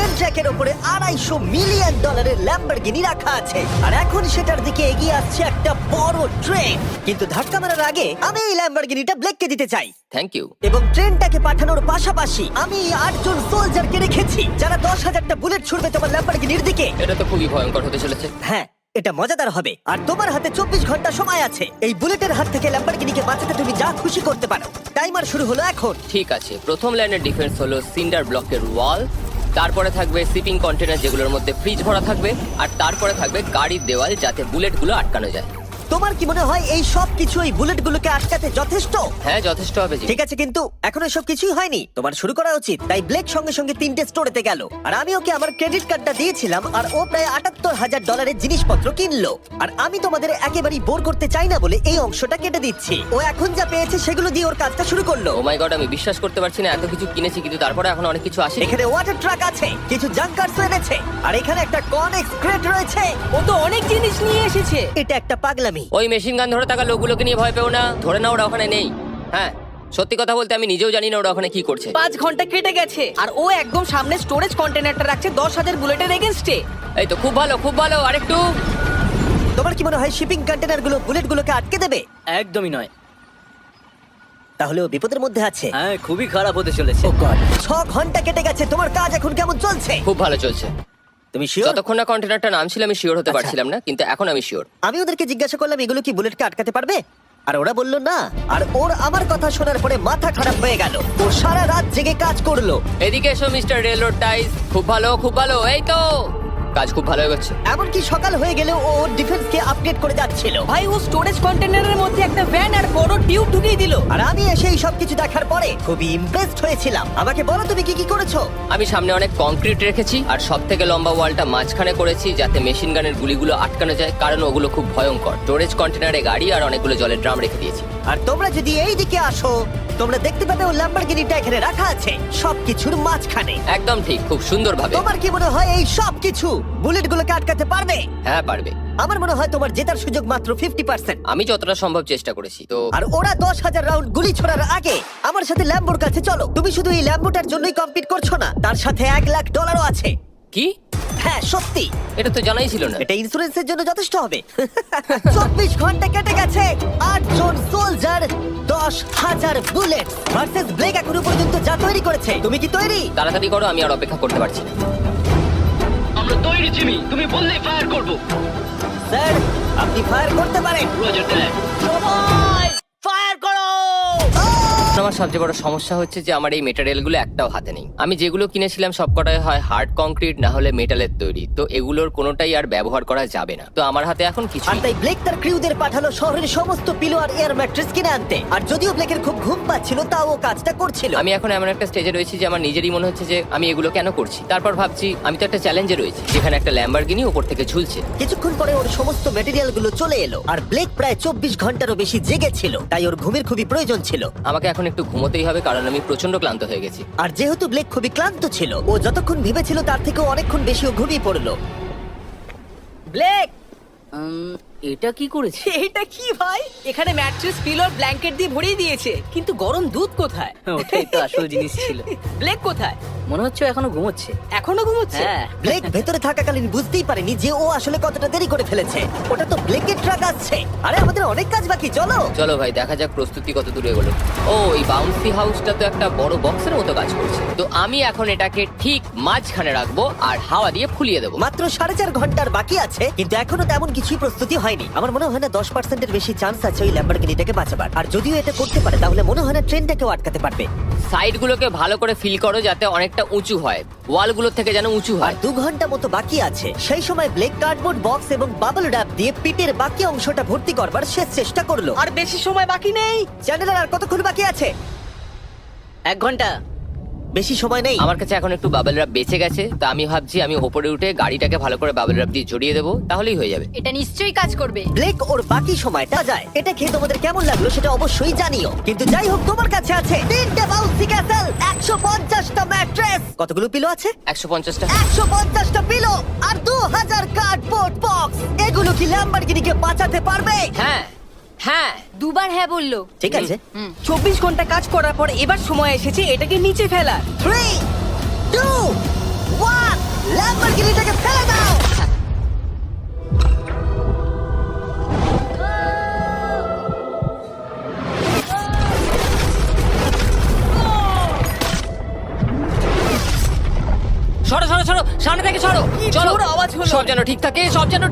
Train ট্র্যাকের উপরে $250 million Lamborghini রাখা আছে। আর এখন সেটার দিকে এগিয়ে আসছে একটা বড় ট্রেন। কিন্তু ধাক্কা মারার আগে আমি এই ল্যাম্বরগিনিটা ব্লেককে দিতে চাই। Thank you. এবং ট্রেনটাকে পাঠানোর পাশাপাশি আমি 8 জন সোলজারকে রেখেছি যারা 10,000টা বুলেট ছুড়বে তোমার ল্যাম্বরগিনির দিকে। এটা তো খুবই ভয়ঙ্কর হতে চলেছে। হ্যাঁ, এটা মজাদার হবে। আর তোমার হাতে 24 ঘন্টা সময় আছে। এই বুলেটের হাত থেকে ল্যাম্বরগিনিকে বাঁচাতে তুমি যা খুশি করতে পারো। টাইমার শুরু হলো এখন। ঠিক আছে, প্রথম লাইনের ডিফেন্স হলো সিন্ডার ব্লকের ওয়াল, তারপরে থাকবে শিপিং কন্টেনার যেগুলোর মধ্যে ফ্রিজ ভরা থাকবে, আর তারপরে থাকবে গাড়ির দেওয়াল যাতে বুলেটগুলো আটকানো যায়। তোমার কি মনে হয় এই সব কিছু এই বুলেটগুলোকে আটকাতে যথেষ্ট? হ্যাঁ, যথেষ্ট হবে জি। ঠিক আছে, কিন্তু এখনো সব কিছুই হয়নি। তোমার শুরু করা উচিত। তাই ব্লেক সঙ্গে সঙ্গে 3টে স্টোরেতে গেল, আর আমি ওকে আমার ক্রেডিট কার্ডটা দিয়েছিলাম, আর ও প্রায় $78,000 জিনিসপত্র কিনলো। আর আমি তোমাদের একেবারেই বোর করতে চাই না বলে এই অংশটা কেটে দিচ্ছি। ও এখন যা পেয়েছে সেগুলো দিয়ে ওর কাজটা শুরু করলো। ও মাই গড, আমি বিশ্বাস করতে পারছি না এত কিছু কিনেছি, কিন্তু তারপরে এখন অনেক কিছু আসে। এখানে ওয়াটার ট্রাক আছে, কিছু জাঙ্কারস এনেছে, আর এখানে একটা কনেক্স ক্রেট রয়েছে। ও তো অনেক জিনিস নিয়ে এসেছে। এটা একটা পাগলামি। ওই মেশিন গান ধরে থাকা লোকগুলোকে নিয়ে ভয় পেও না, ধরে না ওরা ওখানে নেই। হ্যাঁ, সত্যি কথা বলতে আমি নিজেও জানি না ওরা ওখানে কি করছে। 5 ঘন্টা কেটে গেছে আর ও একদম সামনে স্টোরেজ কন্টেনারটা রাখছে 10,000 বুলেটের এগেইনস্টে। এই তো খুব ভালো, খুব ভালো। আরেকটু। তোমার কি মনে হয় শিপিং কন্টেনারগুলো বুলেটগুলোকে আটকে দেবে? একদমই নয়। তাহলে ও বিপদের মধ্যে আছে। হ্যাঁ, খুবই খারাপ হতে চলেছে। 6 ঘন্টা কেটে গেছে। তোমার কাজ এখন কেমন চলছে? খুব ভালো চলছে। তুমি শিওর? যতক্ষণ না কন্টেনারটা নামছিল আমি শিওর হতে আচ্ছা। পারছিলাম না, কিন্তু এখন আমি শিওর। আমি ওদেরকে জিজ্ঞাসা করলাম এগুলো কি বুলেটকে আটকাতে পারবে, আর ওরা বলল না। আর ওর আমার কথা শোনার পরে মাথা খারাপ হয়ে গেল। ও সারা রাত জেগে কাজ করলো। এদিকে এসো মিস্টার রেলরোড টাইস। খুব ভালো, খুব ভালো। এই তো কাজ খুব ভালো হয়ে গেছে। এমনকি সকাল হয়ে গেলেও ও ডিফেন্সকে আপডেট করে যাচ্ছিল। ভাই ও স্টোরেজ কন্টেনারের মধ্যে একটা ভ্যান আর বড় টিউব ঢুকিয়ে দিল। আর আমি এসে এই সবকিছু দেখার পরে খুবই ইমপ্রেসড হয়েছিলাম। আমাকে বলো তুমি কি কি করেছো? আমি সামনে অনেক কংক্রিট রেখেছি আর সব থেকে লম্বা ওয়ালটা মাঝখানে করেছি যাতে মেশিন গানের গুলিগুলো আটকানো যায়, কারণ ওগুলো খুব ভয়ঙ্কর। স্টোরেজ কন্টেনারে গাড়ি আর অনেকগুলো জলের ড্রাম রেখে দিয়েছি। আর তোমরা যদি এই দিকে আসো তোমরা দেখতে পাবে ও ল্যাম্বরগিনিটা এখানে রাখা আছে সবকিছুর মাঝখানে। একদম ঠিক, খুব সুন্দরভাবে। তোমার কি মনে হয় এই সব কিছু বুলেটগুলোকে আটকাতে পারবে? হ্যাঁ, পারবে। আমার মনে হয় তোমার জেতার সুযোগ মাত্র 50%। আমি যতটা সম্ভব চেষ্টা করেছি। তো আর ওরা 10,000 রাউন্ড গুলি ছোড়ার আগে আমার সাথে ল্যাম্বোর কাছে চলো। তুমি শুধু এই ল্যাম্বোটার জন্যই কম্পিট করছো না, তার সাথে $1,00,000 আছে। কি? হ্যাঁ সত্যি, এটা তো জানাই ছিল না। এটা ইন্স্যুরেন্সের জন্য যথেষ্ট হবে। 24 ঘন্টা কেটে গেছে। 8 জন সোলজার, 10,000 বুলেট ভার্সেস ব্লেক এখনো পর্যন্ত যা তৈরি করেছে। তুমি কি তৈরি? তাড়াতাড়ি করো, আমি আর অপেক্ষা করতে পারছি না। আমরা তৈরি জিমি, তুমি বললেই ফায়ার করব। স্যার আপনি ফায়ার করতে পারেন। রোজার দ্যাট। সবাই ফায়ার করো। আমার সবচেয়ে বড় সমস্যা হচ্ছে যে আমার এই মেটেরিয়ালগুলো একটাও হাতে নেই। আমি যেগুলো কিনেছিলাম সবকটাই হয় হার্ড কংক্রিট না হলে মেটালের তৈরি, তো এগুলোর কোনোটাই আর ব্যবহার করা যাবে না। তো আমার হাতে এখন কিছু আর তাই ব্লেক তার ক্রিউদের পাঠালো শহরের সমস্ত পিলো আর এয়ার ম্যাট্রেস কিনে আনতে। আর যদিও ব্লেকের খুব ঘুম পাচ্ছিল তাও ও কাজটা করছিল। আমি এখন এমন একটা স্টেজে রয়েছি যে আমার নিজেরই মনে হচ্ছে যে আমি এগুলো কেন করছি। তারপর ভাবছি আমি তো একটা চ্যালেঞ্জে রয়েছি যেখানে একটা ল্যাম্বরগিনি উপর থেকে ঝুলছে। কিছুক্ষণ পরে ওর সমস্ত ম্যাটেরিয়াল গুলো চলে এলো। আর ব্লেক প্রায় 24 ঘন্টারও বেশি জেগে ছিল, তাই ওর ঘুমের খুবই প্রয়োজন ছিল। আমাকে এখন একটু ঘুমোতেই হবে কারণ আমি প্রচন্ড ক্লান্ত হয়ে গেছি। আর যেহেতু ব্লেক খুবই ক্লান্ত ছিল, ও যতক্ষণ ভেবেছিল তার থেকেও অনেকক্ষণ বেশি ও ঘুমিয়ে পড়লো। ব্লেক, এটা কি করেছে? এটা কি ভাই? এখানে ম্যাট্রেস পিলো আর ব্ল্যাঙ্কেট দিয়ে ভরিয়ে দিয়েছে, কিন্তু গরম দুধ কোথায়? ওটাই তো আসল জিনিস ছিল। ব্লেক কোথায়? মনে হচ্ছে ও এখনো ঘুমোচ্ছে। এখনো ঘুমোচ্ছে? হ্যাঁ। ব্লেক ভেতরে থাকাকালীন বুঝতেই পারেনি যে ও আসলে কতটা দেরি করে ফেলেছে। ওটা তো ব্লেকের ট্রাক আসছে। আরে আমাদের অনেক কাজ বাকি, চলো। চলো ভাই, দেখা যাক প্রস্তুতি কত দূরে এগোলো। ও, এই বাউন্সি হাউসটা তো একটা বড় বক্সের মতো কাজ করছে। তো আমি এখন এটাকে ঠিক মাঝখানে রাখবো আর হাওয়া দিয়ে ফুলিয়ে দেবো। মাত্র 4.5 ঘন্টার বাকি আছে, কিন্তু এখনো তেমন কিছুই প্রস্তুতি হয়নি। আমার মনে হয় না 10%-এর বেশি চান্স আছে ওই ল্যাম্বরগিনিটাকে বাঁচাবার। আর যদিও এটা করতে পারে তাহলে মনে হয় না ট্রেনটাকেও আটকাতে পারবে। সাইডগুলোকে ভালো করে ফিল করো যাতে অনেকটা উঁচু হয়, ওয়ালগুলোর থেকে যেন উঁচু আর হয়। 2 ঘন্টা মতো বাকি আছে। সেই সময় ব্লেক কার্ডবোর্ড বক্স এবং বাবল র্যাপ দিয়ে পিটের বাকি অংশটা ভর্তি করবার শেষ চেষ্টা করলো। আর বেশি সময় বাকি নেই। চ্যানেলের আর কতক্ষণ বাকি আছে? 1 ঘন্টা। বেশি সময় নেই। আমার কাছে এখন একটু বাবল র্যাপ বেঁচে গেছে, তা আমি ভাবছি আমি ওপরে উঠে গাড়িটাকে ভালো করে বাবল র্যাপ দিয়ে জড়িয়ে দেবো, তাহলেই হয়ে যাবে। এটা নিশ্চয়ই কাজ করবে। ব্লেক ওর বাকি সময়টা যায়। এটা খেয়ে তোমাদের কেমন লাগলো সেটা অবশ্যই জানিও। কিন্তু যাই হোক, তোমার কাছে আছে 3টে বাউন্সি ক্যাসেল, 150টা ম্যাট্রেস, কতগুলো পিলো আছে? 150টা। 150টা পিলো আর 2000 কার্ডবোর্ড বক্স। এগুলো কি ল্যাম্বরগিনিকে বাঁচাতে পারবে? হ্যাঁ হ্যাঁ। দুবার হ্যাঁ বললো। ঠিক আছে। 24 ঘন্টা কাজ করার পর এবার সময় এসেছে এটাকে নিচে ফেলার। 3, 2, 1 সরো সরো সরো, সামনে থেকে সরো। কি চলো, জোর আওয়াজ হলো। সব যেন ঠিক থাকে, সব যেন